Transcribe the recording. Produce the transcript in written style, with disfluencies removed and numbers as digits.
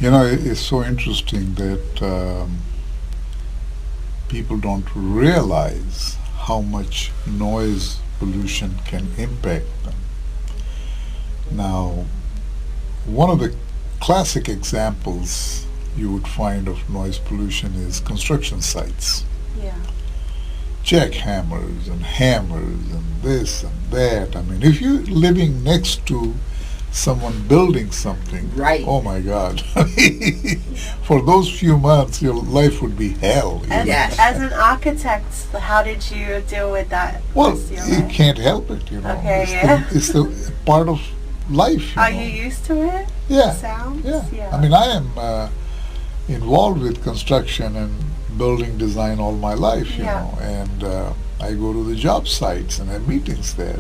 It's so interesting that people don't realize how much noise pollution can impact them. Now, one of the classic examples you would find of noise pollution is construction sites. Yeah. Jackhammers and hammers and this and that. I mean, if you're living next to someone building something, Right. oh my God. For those few months, your life would be hell. As, Yes. as an architect, how did you deal with that? Well, This year, you right? can't help it, Okay, It's, yeah. it's the part of life. Are you used to it? Yeah. Sounds? Yeah. I mean, I am involved with construction and building design all my life, Yeah. and I go to the job sites and have meetings there.